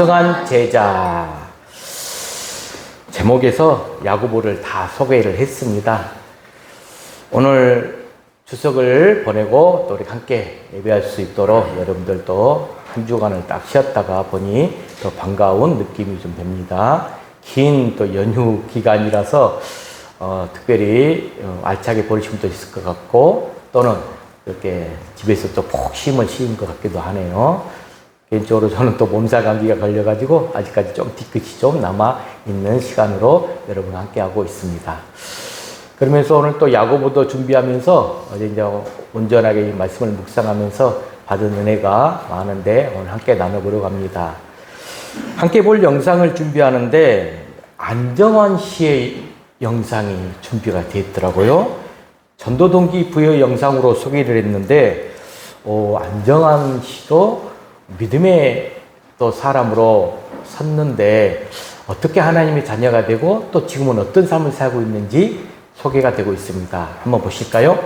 풍성한 제자 제목에서 야고보를 다 소개를 했습니다. 오늘 추석을 보내고 또 우리 함께 예배할 수 있도록 여러분들도 한 주간을 딱 쉬었다가 보니 더 반가운 느낌이 좀 됩니다. 긴 또 연휴 기간이라서 특별히 알차게 보내신 분도 있을 것 같고 또는 이렇게 집에서 또 푹 쉼을 쉬는 것 같기도 하네요. 개인적으로 저는 또 몸살 감기가 걸려가지고 아직까지 좀 뒤끝이 좀 남아있는 시간으로 여러분과 함께하고 있습니다. 그러면서 오늘 또 야고보도 준비하면서 어제 이제 온전하게 말씀을 묵상하면서 받은 은혜가 많은데 오늘 함께 나눠보려고 합니다. 함께 볼 영상을 준비하는데 안정환 씨의 영상이 준비가 됐더라고요. 전도동기 부여 영상으로 소개를 했는데 안정환 씨도 믿음의 또 사람으로 섰는데 어떻게 하나님의 자녀가 되고 또 지금은 어떤 삶을 살고 있는지 소개가 되고 있습니다. 한번 보실까요?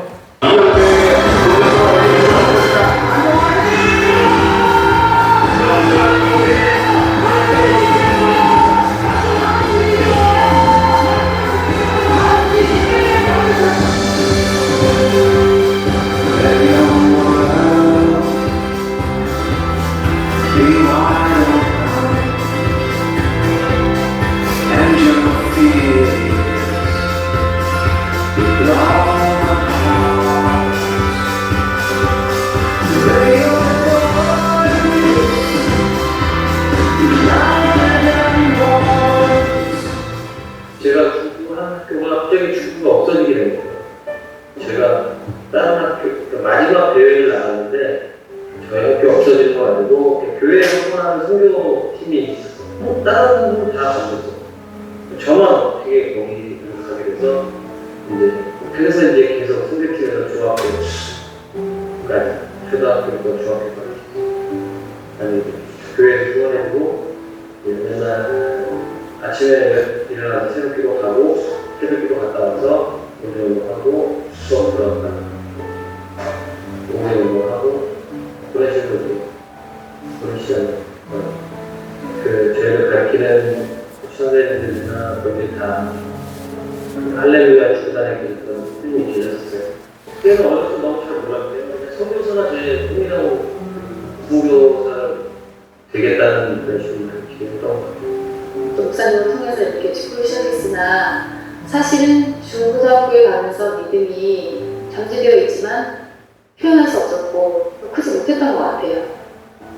제가 축구를 한 학교가 갑자기 축구가 없어지게 된 거예요. 제가 다른 학교, 그러니까 마지막 대회를 나갔는데 저희 학교 없어지는 거 아니고 교회에서 하는 선교팀이 있었어요. 다른 분들은 다 가셨어요. 저만 어떻게 거기 가게 돼서 그래서 이제 계속 선교팀에서 중학교까지, 초등학교부터 중학교까지 아니 교회에서 후원했고 맨날 아침에 일어나서 새벽기도 가고 새벽기도 갔다 와서 오늘 운동하고 수업 들어갔다 오늘 운동하고 그런 식으로 그런 시간에 저희를 가르치는 선생님들이나 그분들이 다 할렐루야 축구단에 계셨던 스님이 계셨어요. 그래서 어렸을 때 너무 잘 몰랐대요. 선교사가 제 꿈이라고 선교사를 되겠다는 그런 식으로 가르치게 했던 것 같아요. 목사님을 통해서 이렇게 축구를 시작했으나 사실은 중고등학교에 가면서 믿음이 잠재되어 있지만 표현할 수 없었고 크지 못했던 것 같아요.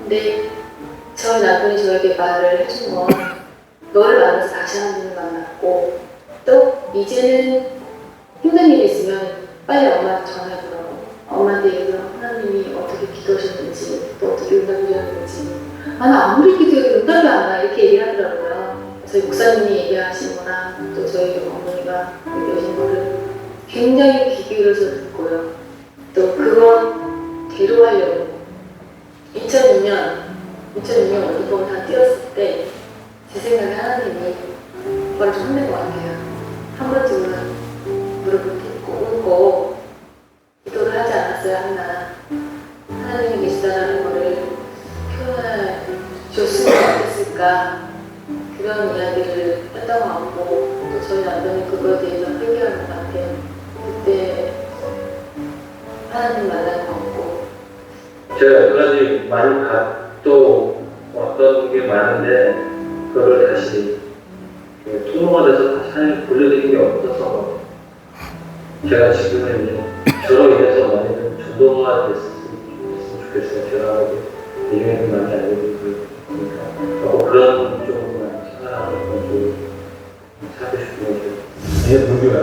근데 저희 남편이 저에게 말을 해준 건 너를 만나서 다시 하나님을 만났고 또 이제는 힘든 일이 있으면 빨리 엄마한테 전화해보라고, 엄마한테 얘기해서 하나님이 어떻게 기도하셨는지 또 어떻게 응답을 주셨는지 나 아무리 기도해도 응답이 안 와 이렇게 얘기를 하더라고요. 저희 목사님이 얘기하신 거나 또 저희 어머니가 얘기하신 거를 굉장히 귀 기울여서 듣고요. 또 그건 대로 하려고 2006년 월드컵을 다 뛰었을 때 제 생각에 하나님이 그걸 좀 혼낸 것 같아요. 한 번쯤은 무릎을 꿇고 기도를 하지 않았어야 하나, 하나님이 계시다는 거를 표현해 줬으면 좋겠을까, 그런 이야기를 했던 것 같고 또 저희 남편이 그거에 대해서 회개하는 것 같아요. 그때 하나님 만난 것 같고 제가 여기까지 많이 또 왔던 게 많은데 그거를 다시 통로가 돼서 다시 하나님 돌려드린 게 없었어. 제가 지금은 이제 저로 인해서 많이들 전도가 됐으면 좋겠어요. 제가 예명이 많이 알려드리고 그러니까 그런 쪽으로 생각하고 살고 싶은 거죠. 얘 불교야.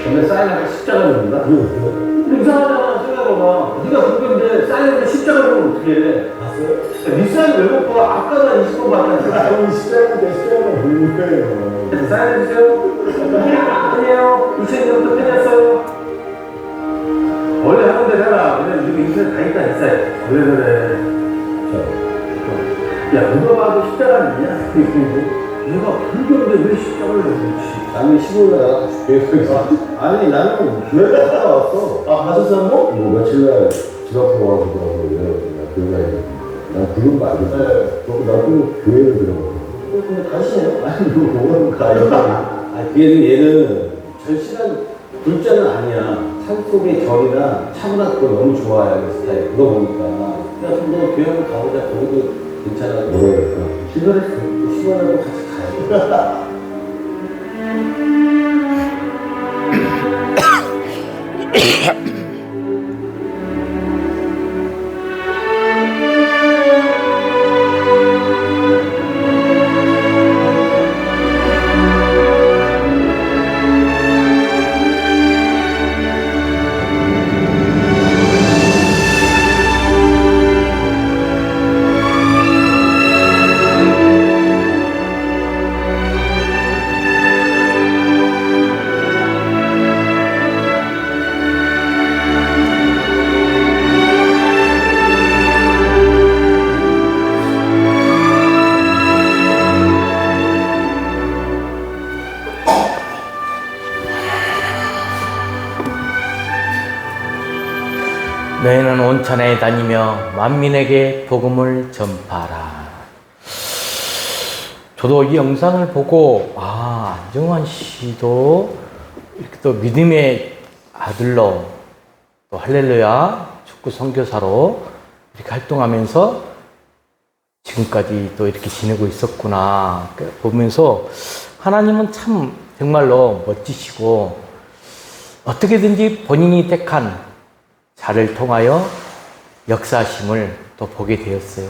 근데 사인하면 십자가를 넣는다? 그거 이상하잖아, 생각해봐. 네가 불교인데 사인하면 십자가를 넣으면 어떻게 해? 봤어요? 네 사인 왜 못 봐? 아까 난 20번 봤다니까. 아니 십자가인데 십자가가 무슨 거예요? 사인해주세요. 아니에요. 2000년부터 팬이었어요. 원래 하는 대로 해라. 왜냐면 이거 인터넷 다 있다, 인사에. 왜 그래? 야, 누가 봐도 십자가 아니냐? 얘가 불교인데 왜 십자가를 넣지? 나는 시골에 나가 교회에 있어. 아니 나는 교회 갔다 왔어. 아, 가셨어요? 뭐 며칠 날 집 앞으로 와가지고 교회 가야 나 그런 거 알겠어. 나도 교회를 들어가고. 근데 가시네요? 아니, 뭐하는 가요? 아니, 얘는 절실한 불자는 아니야. 산 속의 절이나 차문학도 너무 좋아해, 그 스타일. 그거 보니까. 야, 그럼 너 교회 한번 가보자. 거기도 괜찮아. 뭐라 그럴까? 시간했어. 시간하고 같이 가야 너희는 온천에 다니며 만민에게 복음을 전파하라. 저도 이 영상을 보고 안정환 씨도 이렇게 또 믿음의 아들로 또 할렐루야 축구 선교사로 이렇게 활동하면서 지금까지 또 이렇게 지내고 있었구나 보면서 하나님은 참 정말로 멋지시고 어떻게든지 본인이 택한 자를 통하여 역사심을 또 보게 되었어요.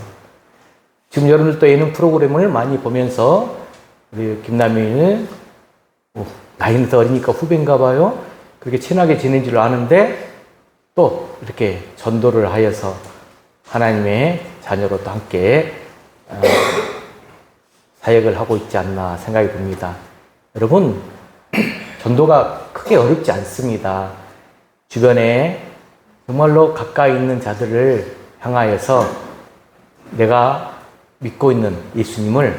지금 여러분들도 예능 프로그램을 많이 보면서 우리 김남희는 나이는 더 어리니까 후배인가 봐요. 그렇게 친하게 지낸 줄 아는데 또 이렇게 전도를 하여서 하나님의 자녀로 또 함께 사역을 하고 있지 않나 생각이 듭니다. 여러분, 전도가 크게 어렵지 않습니다. 주변에 정말로 가까이 있는 자들을 향하여서 내가 믿고 있는 예수님을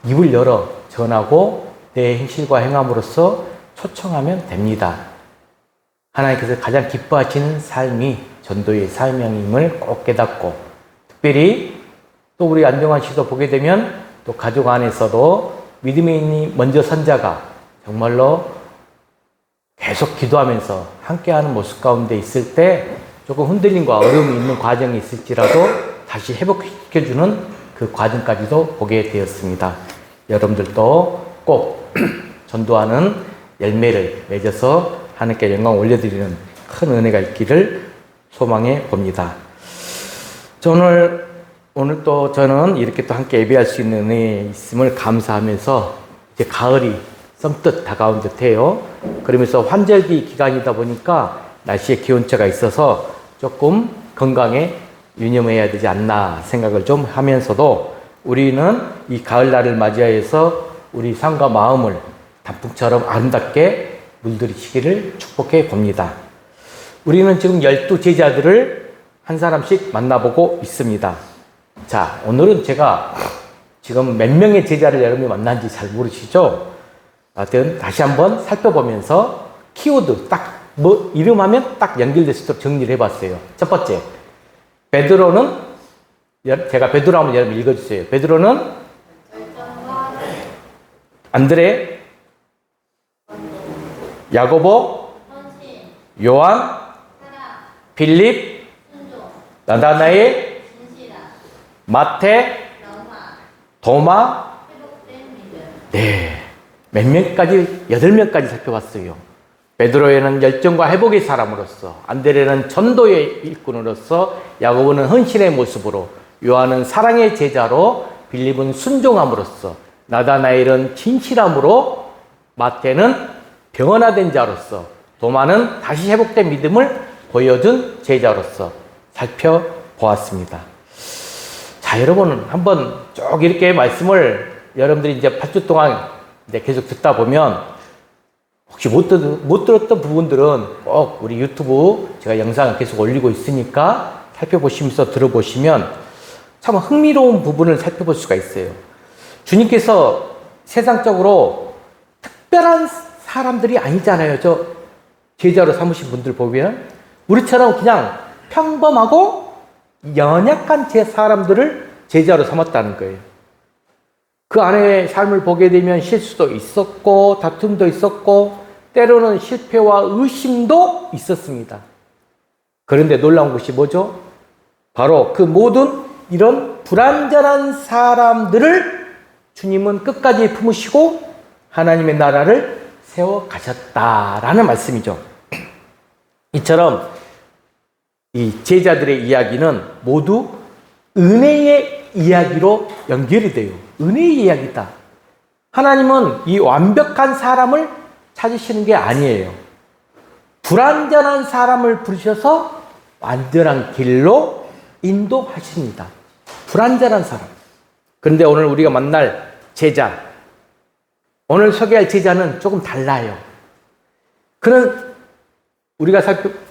입을 열어 전하고 내 행실과 행함으로써 초청하면 됩니다. 하나님께서 가장 기뻐하시는 삶이 전도의 사명임을 꼭 깨닫고 특별히 또 우리 안정환 씨도 보게 되면 또 가족 안에서도 믿음이 먼저 선자가 정말로 계속 기도하면서 함께하는 모습 가운데 있을 때 조금 흔들림과 어려움이 있는 과정이 있을지라도 다시 회복시켜주는 그 과정까지도 보게 되었습니다. 여러분들도 꼭 전도하는 열매를 맺어서 하나님께 영광 올려드리는 큰 은혜가 있기를 소망해 봅니다. 오늘 또 저는 이렇게 또 함께 예배할 수 있는 은혜 있음을 감사하면서 이제 가을이 썸뜻 다가온 듯해요. 그러면서 환절기 기간이다 보니까 날씨의 기온차가 있어서 조금 건강에 유념해야 되지 않나 생각을 좀 하면서도 우리는 이 가을날을 맞이하여서 우리 삶과 마음을 단풍처럼 아름답게 물들이시기를 축복해 봅니다. 우리는 지금 12제자들을 한 사람씩 만나보고 있습니다. 자, 오늘은 제가 지금 몇 명의 제자를 여러분이 만난지 잘 모르시죠? 하여튼 다시 한번 살펴보면서 키워드 이름하면 딱 연결될 수 있도록 정리를 해봤어요. 첫 번째, 베드로는 제가 베드로 한번 여러분 읽어주세요. 베드로는 안드레, 야고보, 요한, 빌립, 나다나엘, 마태, 도마, 네. 몇 명까지? 8명까지 살펴봤어요. 베드로에는 열정과 회복의 사람으로서, 안드레는 전도의 일꾼으로서, 야고보는 헌신의 모습으로, 요한은 사랑의 제자로, 빌립은 순종함으로써, 나다나엘은 진실함으로, 마태는 병원화된 자로서, 도마는 다시 회복된 믿음을 보여준 제자로서 살펴보았습니다. 자, 여러분 한번 쭉 이렇게 말씀을 여러분들이 이제 8주 동안 이제 계속 듣다 보면 혹시 못 들었던 부분들은 꼭 우리 유튜브 제가 영상을 계속 올리고 있으니까 살펴보시면서 들어보시면 참 흥미로운 부분을 살펴볼 수가 있어요. 주님께서 세상적으로 특별한 사람들이 아니잖아요. 저 제자로 삼으신 분들 보면 우리처럼 그냥 평범하고 연약한 제 사람들을 제자로 삼았다는 거예요. 그 안에 삶을 보게 되면 실수도 있었고 다툼도 있었고 때로는 실패와 의심도 있었습니다. 그런데 놀라운 것이 뭐죠? 바로 그 모든 이런 불완전한 사람들을 주님은 끝까지 품으시고 하나님의 나라를 세워 가셨다라는 말씀이죠. 이처럼 이 제자들의 이야기는 모두 은혜의 이야기로 연결이 돼요. 은혜의 이야기다. 하나님은 이 완벽한 사람을 찾으시는 게 아니에요. 불완전한 사람을 부르셔서 완전한 길로 인도하십니다. 불완전한 사람. 그런데 오늘 우리가 만날 제자, 오늘 소개할 제자는 조금 달라요. 그는 우리가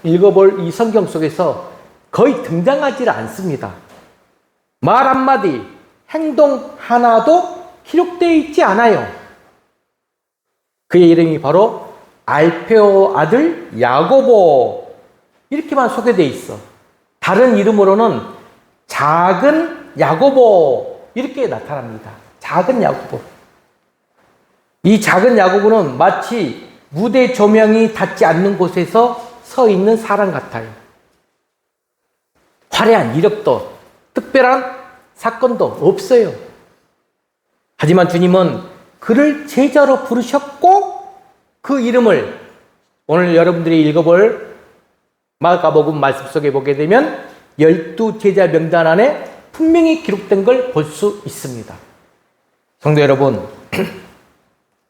읽어볼 이 성경 속에서 거의 등장하지 않습니다. 말 한마디, 행동 하나도 기록되어 있지 않아요. 그의 이름이 바로 알페오 아들 야고보, 이렇게만 소개되어 있어. 다른 이름으로는 작은 야고보, 이렇게 나타납니다. 작은 야고보. 이 작은 야고보는 마치 무대 조명이 닿지 않는 곳에서 서 있는 사람 같아요. 화려한 이력도 특별한 사건도 없어요. 하지만 주님은 그를 제자로 부르셨고 그 이름을 오늘 여러분들이 읽어볼 마가복음 말씀 속에 보게 되면 12제자 명단 안에 분명히 기록된 걸 볼 수 있습니다. 성도 여러분,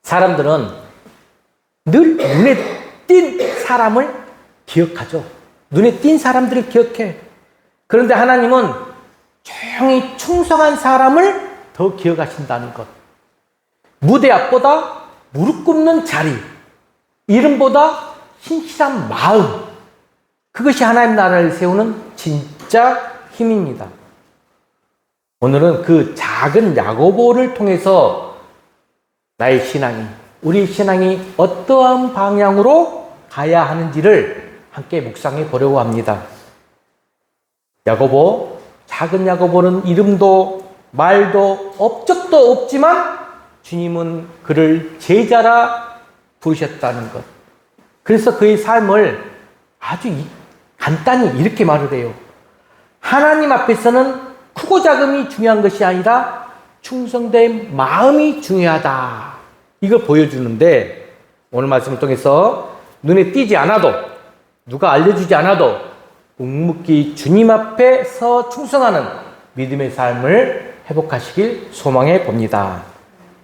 사람들은 늘 눈에 띈 사람을 기억하죠. 눈에 띈 사람들을 기억해. 그런데 하나님은 조용히 충성한 사람을 더 기억하신다는 것. 무대 앞보다 무릎 꿇는 자리, 이름보다 신실한 마음, 그것이 하나님 나라를 세우는 진짜 힘입니다. 오늘은 그 작은 야고보를 통해서 나의 신앙이, 우리 신앙이 어떠한 방향으로 가야 하는지를 함께 묵상해 보려고 합니다. 야고보, 작은 야고보는 이름도 말도 업적도 없지만 주님은 그를 제자라 부르셨다는 것. 그래서 그의 삶을 아주 간단히 이렇게 말을 해요. 하나님 앞에서는 크고 작음이 중요한 것이 아니라 충성된 마음이 중요하다. 이걸 보여주는데 오늘 말씀을 통해서 눈에 띄지 않아도 누가 알려주지 않아도 묵묵히 주님 앞에서 충성하는 믿음의 삶을 회복하시길 소망해 봅니다.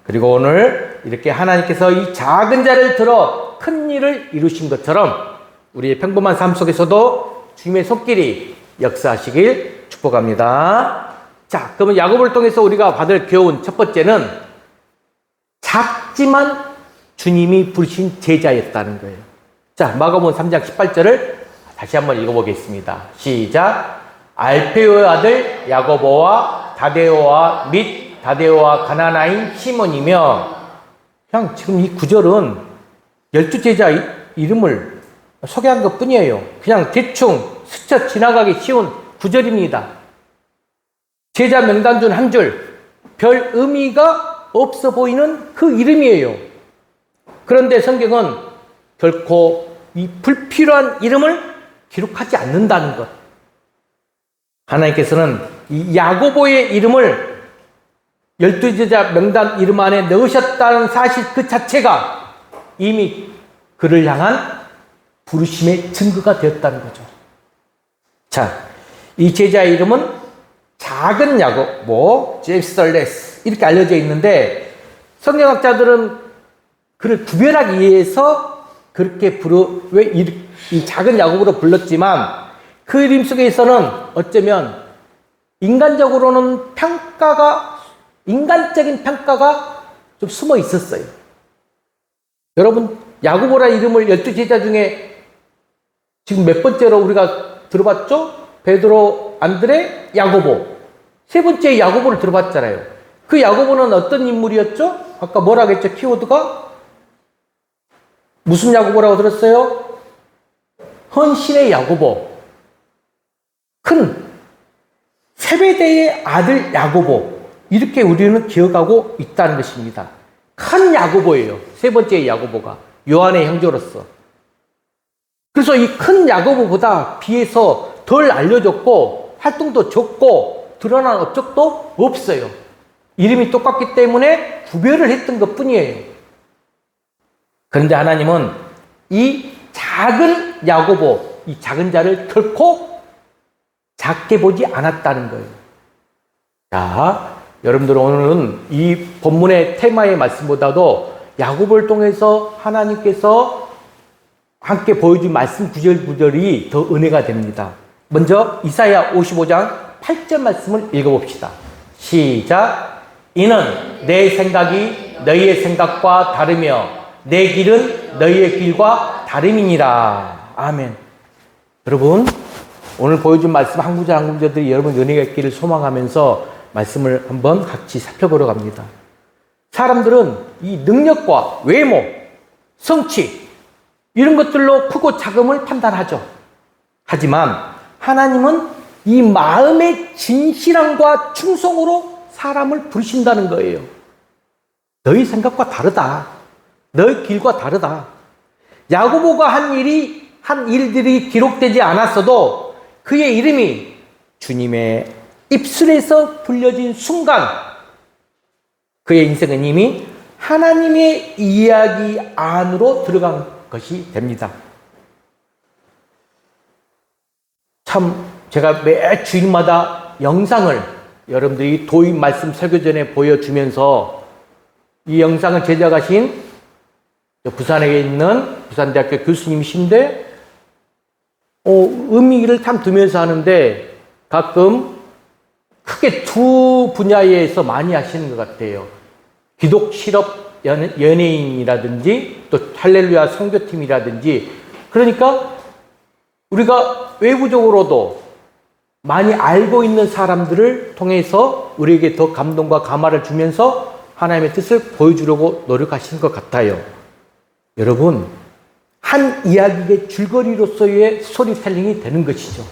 그리고 오늘 이렇게 하나님께서 이 작은 자를 들어 큰 일을 이루신 것처럼 우리의 평범한 삶 속에서도 주님의 손길이 역사하시길 축복합니다. 자, 그러면 야고보를 통해서 우리가 받을 교훈 첫 번째는 작지만 주님이 부르신 제자였다는 거예요. 자, 마가복음 3장 18절을 다시 한번 읽어보겠습니다. 시작. 알페오의 아들 야고보와 다데오와 및 다데오와 가나나인 시몬이며, 그냥 지금 이 구절은 12제자 이름을 소개한 것 뿐이에요. 그냥 대충 스쳐 지나가기 쉬운 구절입니다. 제자 명단 중 한 줄, 별 의미가 없어 보이는 그 이름이에요. 그런데 성경은 결코 이 불필요한 이름을 기록하지 않는다는 것. 하나님께서는 이 야고보의 이름을 12제자 명단 이름 안에 넣으셨다는 사실 그 자체가 이미 그를 향한 부르심의 증거가 되었다는 거죠. 자, 이 제자의 이름은 작은 야고보, 제이스털레스, 이렇게 알려져 있는데 성경학자들은 그를 구별하기 위해서 그렇게 왜 이 작은 야고보로 불렀지만 그 이름 속에서는 어쩌면 인간적인 평가가 좀 숨어 있었어요. 여러분, 야고보라는 이름을 12제자 중에 지금 몇 번째로 우리가 들어봤죠? 베드로, 안드레, 야고보. 세 번째 야고보를 들어봤잖아요. 그 야고보는 어떤 인물이었죠? 아까 뭐라고 했죠? 키워드가? 무슨 야고보라고 들었어요? 헌신의 야고보. 큰 세베대의 아들 야고보, 이렇게 우리는 기억하고 있다는 것입니다. 큰 야고보예요. 세 번째 야고보가 요한의 형제로서. 그래서 이 큰 야고보보다 비해서 덜 알려졌고 활동도 적고 드러난 업적도 없어요. 이름이 똑같기 때문에 구별을 했던 것뿐이에요. 그런데 하나님은 이 작은 야고보, 이 작은 자를 결코 작게 보지 않았다는 거예요. 자, 여러분들 오늘은 이 본문의 테마의 말씀보다도 야고보를 통해서 하나님께서 함께 보여준 말씀 구절구절이 더 은혜가 됩니다. 먼저 이사야 55장 8절 말씀을 읽어봅시다. 시작. 이는 내 생각이 너희의 생각과 다르며 내 길은 너희의 길과 다름이니라. 아멘. 여러분, 오늘 보여준 말씀 한 구절 한 구절들이 여러분 은혜가 있기를 소망하면서 말씀을 한번 같이 살펴보러 갑니다. 사람들은 이 능력과 외모, 성취 이런 것들로 크고 작음을 판단하죠. 하지만 하나님은 이 마음의 진실함과 충성으로 사람을 부르신다는 거예요. 너희 생각과 다르다. 너희 길과 다르다. 야고보가 한 일들이 기록되지 않았어도 그의 이름이 주님의 입술에서 불려진 순간 그의 인생은 이미 하나님의 이야기 안으로 들어간 것이 됩니다. 참 제가 매 주일마다 영상을 여러분들이 도입 말씀 설교 전에 보여주면서 이 영상을 제작하신 부산에 있는 부산대학교 교수님이신데 의미를 참 두면서 하는데 가끔 크게 두 분야에서 많이 하시는 것 같아요. 기독 실업 연예인이라든지 또 할렐루야 선교팀이라든지, 그러니까 우리가 외부적으로도 많이 알고 있는 사람들을 통해서 우리에게 더 감동과 감화를 주면서 하나님의 뜻을 보여주려고 노력하시는 것 같아요. 여러분, 한 이야기의 줄거리로서의 스토리텔링이 되는 것이죠.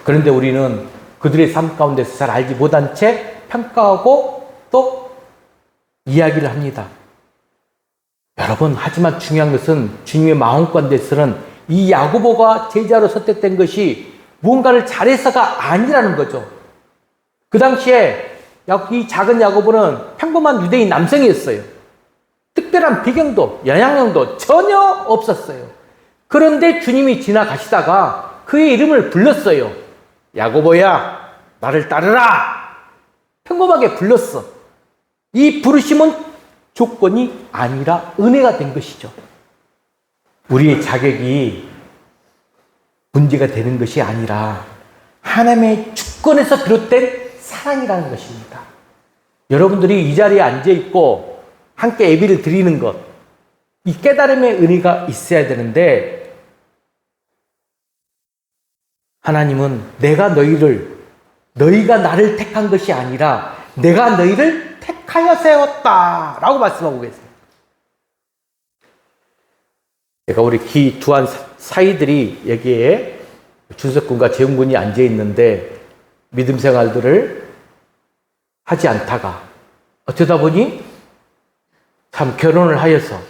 그런데 우리는 그들의 삶 가운데서 잘 알지 못한 채 평가하고 또 이야기를 합니다. 여러분, 하지만 중요한 것은 주님의 마음가운데서는 이 야고보가 제자로 선택된 것이 무언가를 잘해서가 아니라는 거죠. 그 당시에 이 작은 야고보는 평범한 유대인 남성이었어요. 특별한 배경도 영향력도 전혀 없었어요. 그런데 주님이 지나가시다가 그의 이름을 불렀어요. 야고보야, 나를 따르라. 평범하게 불렀어. 이 부르심은 조건이 아니라 은혜가 된 것이죠. 우리의 자격이 문제가 되는 것이 아니라 하나님의 주권에서 비롯된 사랑이라는 것입니다. 여러분들이 이 자리에 앉아있고 함께 예배를 드리는 것, 이 깨달음의 은혜가 있어야 되는데, 하나님은 너희가 나를 택한 것이 아니라 내가 너희를 택하여 세웠다 라고 말씀하고 계세요. 제가 우리 두한 사이들이 여기에 준석군과 재훈군이 앉아있는데 믿음 생활들을 하지 않다가 어쩌다 보니 참 결혼을 하여서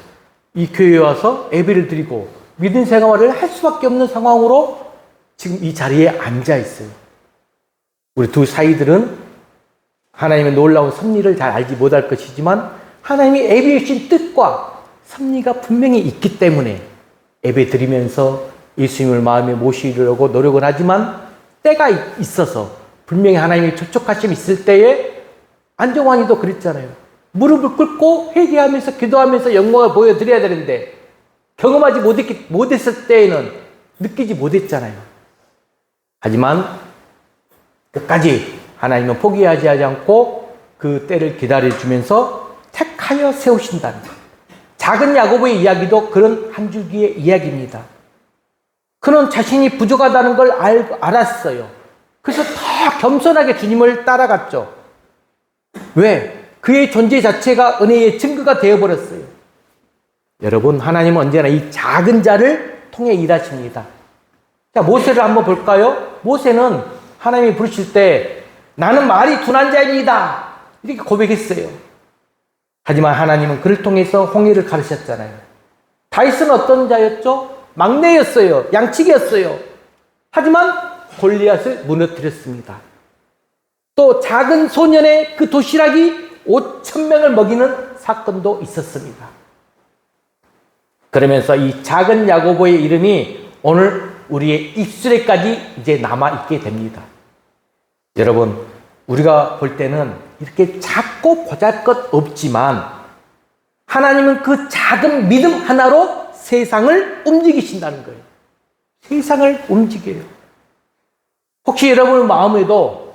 이 교회에 와서 예배를 드리고 믿음 생활을 할 수밖에 없는 상황으로 지금 이 자리에 앉아 있어요. 우리 두 사이들은 하나님의 놀라운 섭리를 잘 알지 못할 것이지만 하나님이 예배해 주신 뜻과 섭리가 분명히 있기 때문에 예배 드리면서 예수님을 마음에 모시려고 노력을 하지만 때가 있어서 분명히 하나님의 촉촉하심이 있을 때에 안정환이도 그랬잖아요. 무릎을 꿇고 회개하면서 기도하면서 영광을 보여드려야 되는데 경험하지 못했을 때에는 느끼지 못했잖아요. 하지만 끝까지 하나님은 포기하지 않고 그 때를 기다려주면서 택하여 세우신다는 것. 작은 야고보의 이야기도 그런 한 줄기의 이야기입니다. 그는 자신이 부족하다는 걸 알았어요. 그래서 더 겸손하게 주님을 따라갔죠. 왜? 그의 존재 자체가 은혜의 증거가 되어버렸어요. 여러분, 하나님은 언제나 이 작은 자를 통해 일하십니다. 자, 모세를 한번 볼까요? 모세는 하나님이 부르실 때 나는 말이 둔한 자입니다. 이렇게 고백했어요. 하지만 하나님은 그를 통해서 홍해를 가르쳤잖아요. 다윗은 어떤 자였죠? 막내였어요. 양치기였어요. 하지만 골리앗을 무너뜨렸습니다. 또 작은 소년의 그 도시락이 5,000명을 먹이는 사건도 있었습니다. 그러면서 이 작은 야고보의 이름이 오늘 우리의 입술에까지 이제 남아있게 됩니다. 여러분, 우리가 볼 때는 이렇게 작고 보잘것 없지만 하나님은 그 작은 믿음 하나로 세상을 움직이신다는 거예요. 세상을 움직여요. 혹시 여러분 마음에도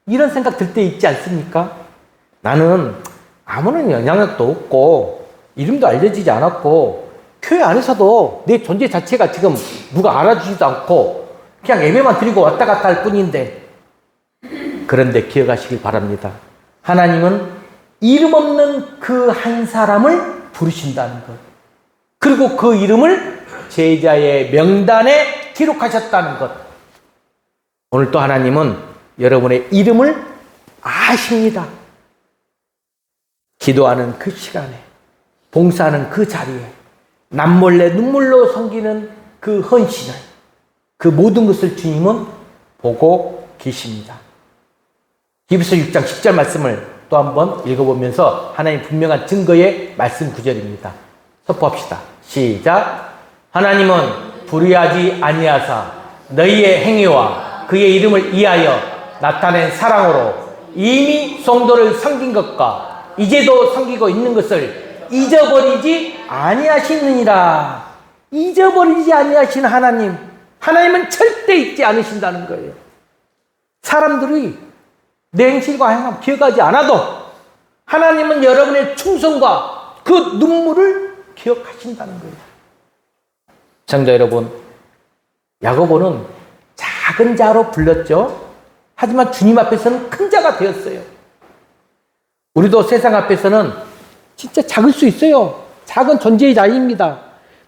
이런 생각 들 때 있지 않습니까? 나는 아무런 영향력도 없고 이름도 알려지지 않았고 교회 안에서도 내 존재 자체가 지금 누가 알아주지도 않고 그냥 예배만 드리고 왔다 갔다 할 뿐인데, 그런데 기억하시길 바랍니다. 하나님은 이름 없는 그 한 사람을 부르신다는 것, 그리고 그 이름을 제자의 명단에 기록하셨다는 것. 오늘 또 하나님은 여러분의 이름을 아십니다. 기도하는 그 시간에, 봉사하는 그 자리에, 남몰래 눈물로 섬기는 그 헌신을, 그 모든 것을 주님은 보고 계십니다. 히브리서 6장 10절 말씀을 또 한번 읽어보면서 하나님 분명한 증거의 말씀 구절입니다. 선포합시다. 시작. 하나님은 불의하지 아니하사 너희의 행위와 그의 이름을 위하여 나타낸 사랑으로 이미 성도를 섬긴 것과 이제도 섬기고 있는 것을 잊어버리지 아니하시느니라. 잊어버리지 아니하시는 하나님, 하나님은 절대 잊지 않으신다는 거예요. 사람들이 내 행실과 행함 기억하지 않아도 하나님은 여러분의 충성과 그 눈물을 기억하신다는 거예요. 성도 여러분, 야고보는 작은 자로 불렸죠. 하지만 주님 앞에서는 큰 자가 되었어요. 우리도 세상 앞에서는 진짜 작을 수 있어요. 작은 존재의 자입니다.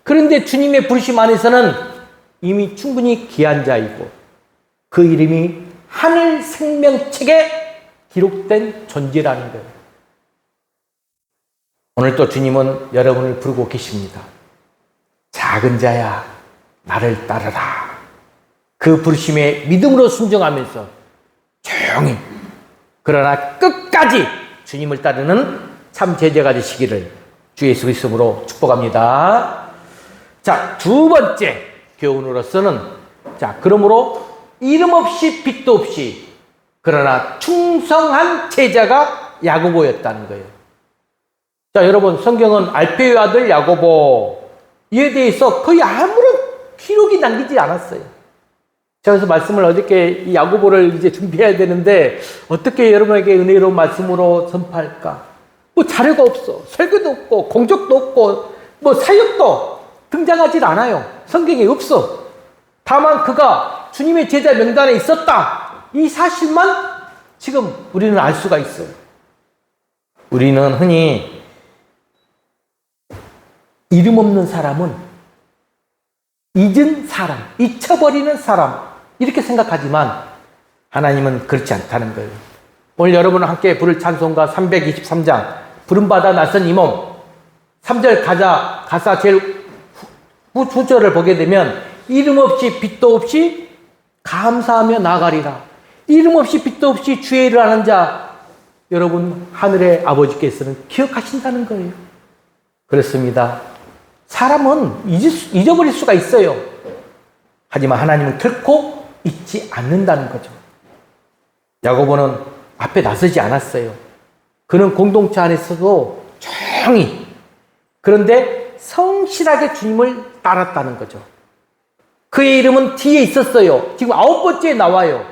그런데 주님의 부르심 안에서는 이미 충분히 귀한 자이고 그 이름이 하늘 생명책에 기록된 존재라는 거예요. 오늘 또 주님은 여러분을 부르고 계십니다. 작은 자야, 나를 따르라. 그 부르심에 믿음으로 순종하면서 조용히, 그러나 끝까지 주님을 따르는 참 제자가 되시기를 주 예수 그리스도로 축복합니다. 자, 두 번째 교훈으로서는, 자, 그러므로 이름 없이 빛도 없이 그러나 충성한 제자가 야고보였다는 거예요. 자, 여러분, 성경은 알페의 아들 야고보, 이에 대해서 거의 아무런 기록이 남기지 않았어요. 제가 그래서 말씀을 어저께 이 야고보를 이제 준비해야 되는데 어떻게 여러분에게 은혜로운 말씀으로 전파할까? 뭐 자료가 없어. 설교도 없고 공적도 없고 뭐 사역도 등장하지 않아요. 성경에 없어. 다만 그가 주님의 제자 명단에 있었다, 이 사실만 지금 우리는 알 수가 있어요. 우리는 흔히 이름 없는 사람은 잊은 사람, 잊혀버리는 사람 이렇게 생각하지만 하나님은 그렇지 않다는 거예요. 오늘 여러분과 함께 부를 찬송가 323장 부름받아 나선 이 몸 3절 가사 제일 후절을 보게 되면 이름 없이 빛도 없이 감사하며 나가리라. 이름 없이 빛도 없이 주의 일을 하는 자, 여러분 하늘의 아버지께서는 기억하신다는 거예요. 그렇습니다. 사람은 잊어버릴 수가 있어요. 하지만 하나님은 결코 잊지 않는다는 거죠. 야고보는 앞에 나서지 않았어요. 그는 공동체 안에서도 조용히, 그런데 성실하게 주님을 따랐다는 거죠. 그의 이름은 뒤에 있었어요. 지금 9번째에 나와요.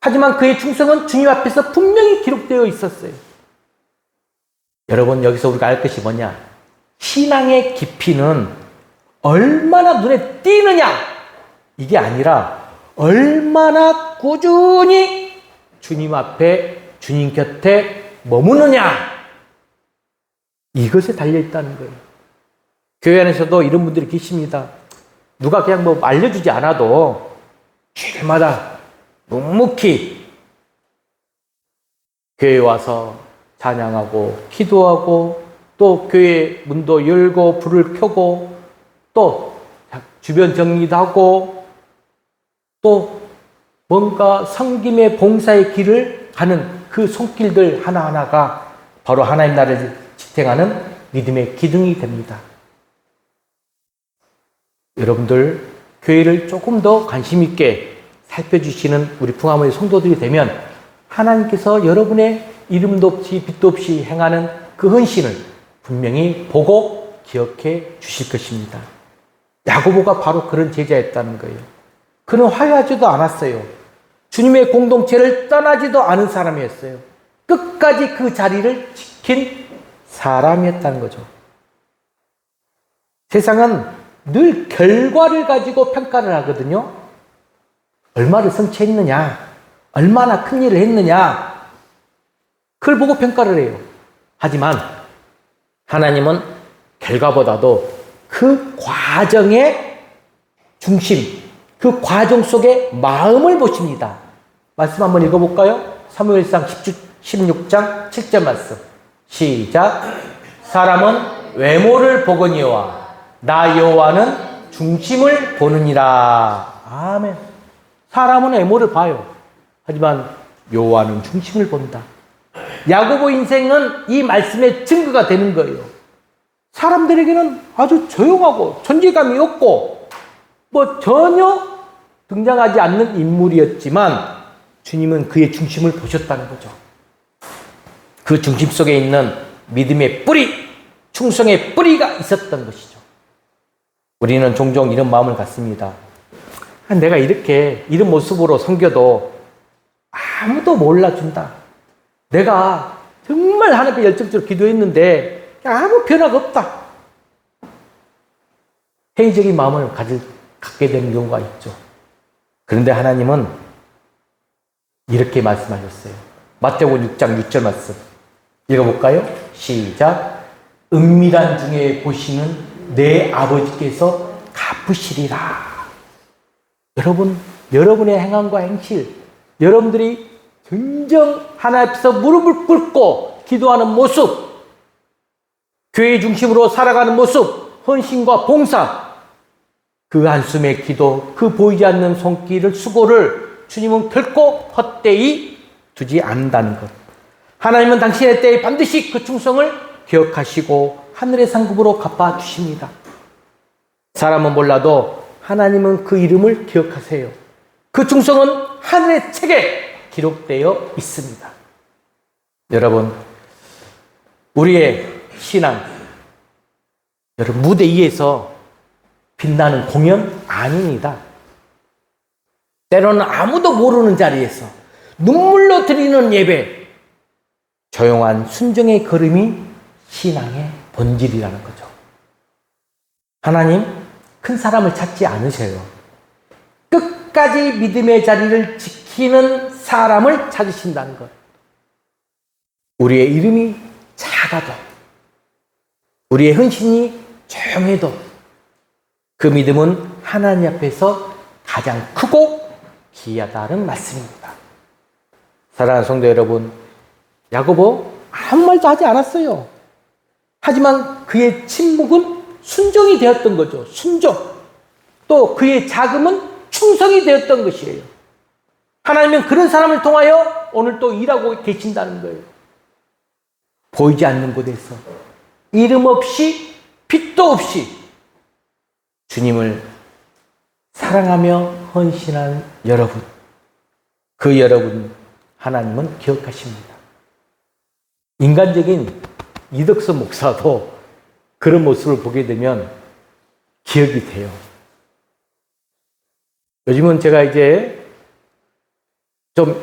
하지만 그의 충성은 주님 앞에서 분명히 기록되어 있었어요. 여러분, 여기서 우리가 알 것이 뭐냐? 신앙의 깊이는 얼마나 눈에 띄느냐, 이게 아니라 얼마나 꾸준히 주님 앞에, 주님 곁에 머무느냐, 이것에 달려있다는 거예요. 교회 안에서도 이런 분들이 계십니다. 누가 그냥 뭐 알려주지 않아도 주일마다 묵묵히 교회에 와서 찬양하고 기도하고 또 교회 문도 열고 불을 켜고 또 주변 정리도 하고 또 뭔가 섬김의 봉사의 길을 가는 그 손길들 하나하나가 바로 하나님 나라를 지탱하는 믿음의 기둥이 됩니다. 여러분들 교회를 조금 더 관심 있게 살펴주시는 우리 풍화문의 성도들이 되면 하나님께서 여러분의 이름도 없이 빛도 없이 행하는 그 헌신을 분명히 보고 기억해 주실 것입니다. 야고보가 바로 그런 제자였다는 거예요. 그는 화해하지도 않았어요. 주님의 공동체를 떠나지도 않은 사람이었어요. 끝까지 그 자리를 지킨 사람이었다는 거죠. 세상은 늘 결과를 가지고 평가를 하거든요. 얼마를 성취했느냐, 얼마나 큰 일을 했느냐, 그걸 보고 평가를 해요. 하지만 하나님은 결과보다도 그 과정의 중심, 그 과정 속의 마음을 보십니다. 말씀 한번 읽어볼까요? 사무엘상 16장 7절 말씀. 시작. 사람은 외모를 보거니와 나 여호와는 중심을 보느니라. 아멘. 사람은 외모를 봐요. 하지만 여호와는 중심을 본다. 야고보 인생은 이 말씀의 증거가 되는 거예요. 사람들에게는 아주 조용하고 존재감이 없고 뭐 전혀 등장하지 않는 인물이었지만 주님은 그의 중심을 보셨다는 거죠. 그 중심 속에 있는 믿음의 뿌리, 충성의 뿌리가 있었던 것이죠. 우리는 종종 이런 마음을 갖습니다. 내가 이렇게 이런 모습으로 섬겨도 아무도 몰라준다. 내가 정말 하나님께 열정적으로 기도했는데 아무 변화가 없다. 회의적인 마음을 갖게 되는 경우가 있죠. 그런데 하나님은 이렇게 말씀하셨어요. 마태복음 6장 6절 말씀 읽어볼까요? 시작. 은밀한 중에 보시는 내 아버지께서 갚으시리라. 여러분, 여러분의 행함과 행실, 여러분들이 진정 하나님 앞에서 무릎을 꿇고 기도하는 모습, 교회 중심으로 살아가는 모습, 헌신과 봉사, 그 한숨의 기도, 그 보이지 않는 손길을, 수고를 주님은 결코 헛되이 두지 않는다는 것. 하나님은 당신의 때에 반드시 그 충성을 기억하시고 하늘의 상급으로 갚아주십니다. 사람은 몰라도 하나님은 그 이름을 기억하세요. 그 충성은 하늘의 책에 기록되어 있습니다. 여러분, 우리의 신앙, 여러분 무대 위에서 빛나는 공연 아닙니다. 때로는 아무도 모르는 자리에서 눈물로 드리는 예배, 조용한 순종의 걸음이 신앙의 본질이라는 거죠. 하나님 큰 사람을 찾지 않으셔요. 끝까지 믿음의 자리를 지키는 사람을 찾으신다는 것. 우리의 이름이 작아도, 우리의 헌신이 조용해도 그 믿음은 하나님 앞에서 가장 크고 귀하다는 말씀입니다. 사랑하는 성도 여러분, 야고보 아무 말도 하지 않았어요. 하지만 그의 침묵은 순종이 되었던 거죠. 순종. 또 그의 자금은 충성이 되었던 것이에요. 하나님은 그런 사람을 통하여 오늘 또 일하고 계신다는 거예요. 보이지 않는 곳에서 이름 없이 빛도 없이 주님을 사랑하며 헌신한 여러분, 그 여러분 하나님은 기억하십니다. 인간적인 이덕수 목사도 그런 모습을 보게 되면 기억이 돼요. 요즘은 제가 이제 좀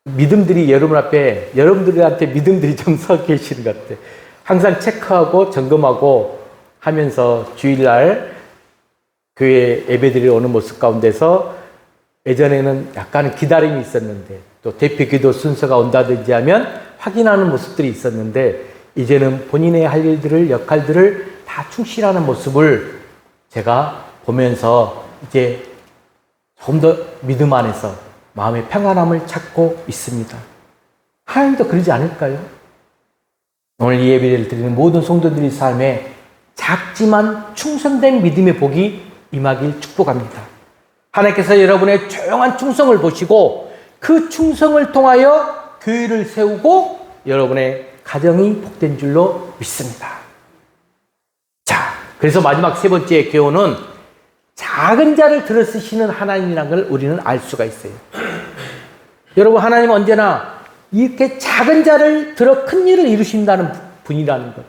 믿음들이 여러분 앞에, 여러분들한테 믿음들이 좀 서 계시는 것 같아요. 항상 체크하고 점검하고 하면서 주일날 교회 예배드리러 오는 모습 가운데서 예전에는 약간의 기다림이 있었는데 또 대표 기도 순서가 온다든지 하면 확인하는 모습들이 있었는데 이제는 본인의 할 일들을, 역할들을 다 충실하는 모습을 제가 보면서 이제 조금 더 믿음 안에서 마음의 평안함을 찾고 있습니다. 하나님도 그러지 않을까요? 오늘 이 예배를 드리는 모든 성도들의 삶에 작지만 충성된 믿음의 복이 임하길 축복합니다. 하나님께서 여러분의 조용한 충성을 보시고 그 충성을 통하여 교회를 세우고 여러분의 가정이 복된 줄로 믿습니다. 자, 그래서 마지막 세 번째 교훈은 작은 자를 들어 쓰시는 하나님이라는 걸 우리는 알 수가 있어요. 여러분, 하나님은 언제나 이렇게 작은 자를 들어 큰 일을 이루신다는 분이라는 것.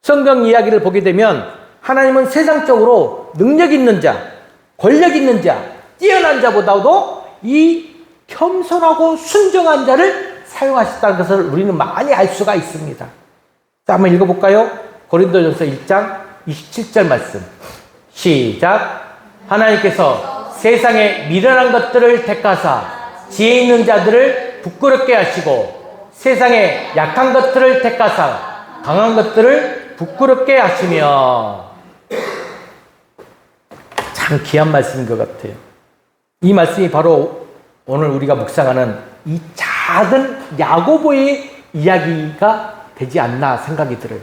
성경 이야기를 보게 되면 하나님은 세상적으로 능력 있는 자, 권력 있는 자, 뛰어난 자보다도 이 겸손하고 순정한 자를 사용하셨다는 것을 우리는 많이 알 수가 있습니다. 자, 한번 읽어볼까요? 고린도전서 1장 27절 말씀. 시작. 하나님께서 세상에 미련한 것들을 택하사 지혜 있는 자들을 부끄럽게 하시고 세상에 약한 것들을 택하사 강한 것들을 부끄럽게 하시며. 참 귀한 말씀인 것 같아요. 이 말씀이 바로 오늘 우리가 묵상하는 이 작은 야고보의 이야기가 되지 않나 생각이 들어요.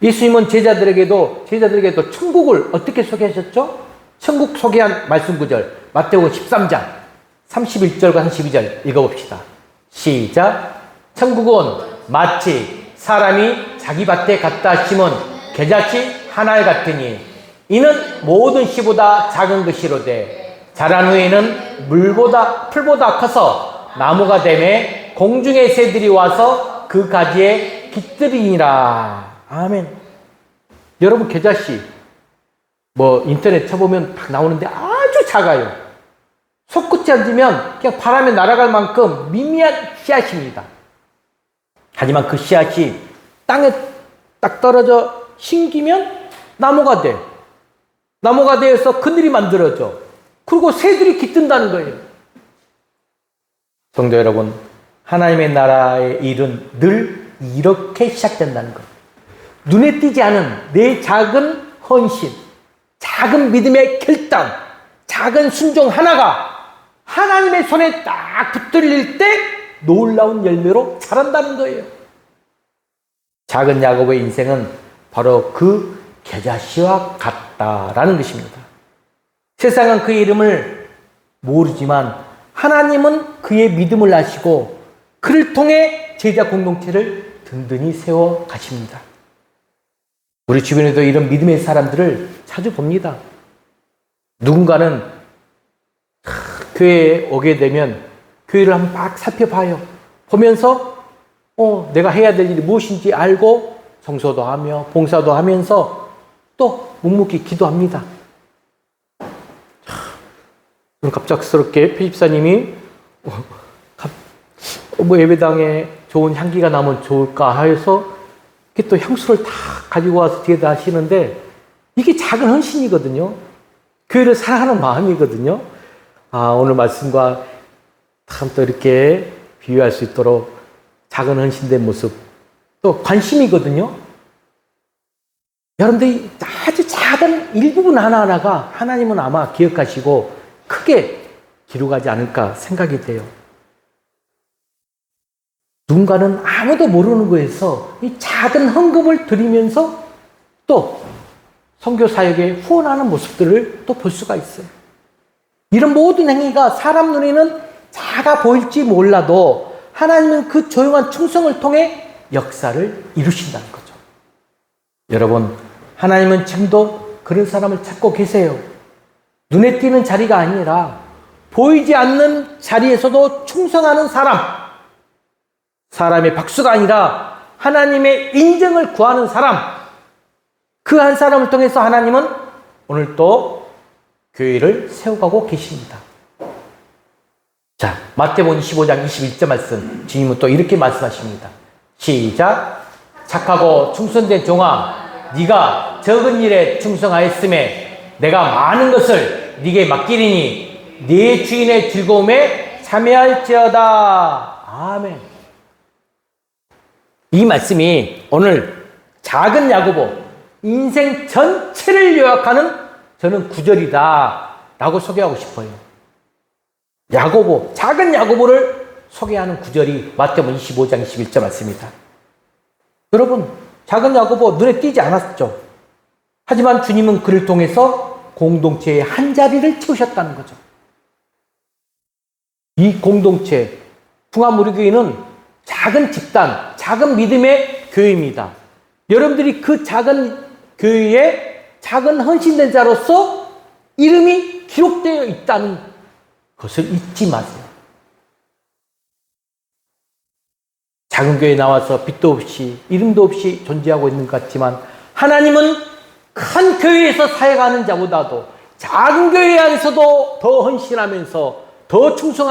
예수님은 제자들에게도 천국을 어떻게 소개하셨죠? 천국 소개한 말씀 구절 마태복음 13장 31절과 32절 읽어봅시다. 시작. 천국은 마치 사람이 자기 밭에 갖다 심은 겨자씨 하나 같으니 이는 모든 씨보다 작은 것이로되 자란 후에는 풀보다 커서 나무가 되매 공중의 새들이 와서 그 가지에 깃들이니라. 아멘. 여러분, 겨자씨 인터넷 쳐보면 딱 나오는데 아주 작아요. 손끝이 앉으면 그냥 바람에 날아갈 만큼 미미한 씨앗입니다. 하지만 그 씨앗이 땅에 딱 떨어져 심기면 나무가 돼. 나무가 되어서 그늘이 만들어져. 그리고 새들이 깃든다는 거예요. 성도 여러분, 하나님의 나라의 일은 늘 이렇게 시작된다는 것. 눈에 띄지 않은 내 작은 헌신, 작은 믿음의 결단, 작은 순종 하나가 하나님의 손에 딱 붙들릴 때 놀라운 열매로 자란다는 거예요. 작은 야고보의 인생은 바로 그 겨자씨와 같다라는 것입니다. 세상은 그의 이름을 모르지만 하나님은 그의 믿음을 아시고 그를 통해 제자 공동체를 든든히 세워 가십니다. 우리 주변에도 이런 믿음의 사람들을 자주 봅니다. 누군가는 교회에 오게 되면 교회를 한번 막 살펴봐요. 보면서 내가 해야 될 일이 무엇인지 알고 청소도 하며 봉사도 하면서 또 묵묵히 기도합니다. 갑작스럽게 표집사님이 예배당에 좋은 향기가 나면 좋을까 해서 이렇게 또 향수를 다 가지고 와서 뒤에다 하시는데 이게 작은 헌신이거든요. 교회를 사랑하는 마음이거든요. 오늘 말씀과 참 또 이렇게 비유할 수 있도록 작은 헌신된 모습, 또 관심이거든요. 여러분들이 아주 작은 일부분 하나하나가 하나님은 아마 기억하시고 크게 기록하지 않을까 생각이 돼요. 누군가는 아무도 모르는 거에서 이 작은 헌금을 드리면서 또 선교 사역에 후원하는 모습들을 또 볼 수가 있어요. 이런 모든 행위가 사람 눈에는 작아 보일지 몰라도 하나님은 그 조용한 충성을 통해 역사를 이루신다는 거죠. 여러분, 하나님은 지금도 그런 사람을 찾고 계세요. 눈에 띄는 자리가 아니라 보이지 않는 자리에서도 충성하는 사람의 박수가 아니라 하나님의 인정을 구하는 사람, 그 한 사람을 통해서 하나님은 오늘 또 교회를 세워가고 계십니다. 자, 마태복음 25장 21절 말씀, 주님은 또 이렇게 말씀하십니다. 시작. 착하고 충성된 종아, 네가 적은 일에 충성하였음에 내가 많은 것을 네게 맡기리니 네 주인의 즐거움에 참여할지어다. 아멘. 이 말씀이 오늘 작은 야고보 인생 전체를 요약하는 저는 구절이다 라고 소개하고 싶어요. 야고보, 작은 야고보를 소개하는 구절이 마태복음 25장 21절 말씀입니다. 여러분, 작은 야고보 눈에 띄지 않았죠. 하지만 주님은 그를 통해서 공동체의 한 자리를 채우셨다는 거죠. 이 공동체, 풍암우리교회는 작은 집단, 작은 믿음의 교회입니다. 여러분들이 그 작은 교회의 작은 헌신된 자로서 이름이 기록되어 있다는 것을 잊지 마세요. 작은 교회에 나와서 빛도 없이 이름도 없이 존재하고 있는 것 같지만 하나님은 큰 교회에서 사역하는 자보다도 작은 교회 안에서도 더 헌신하면서 더 충성하면서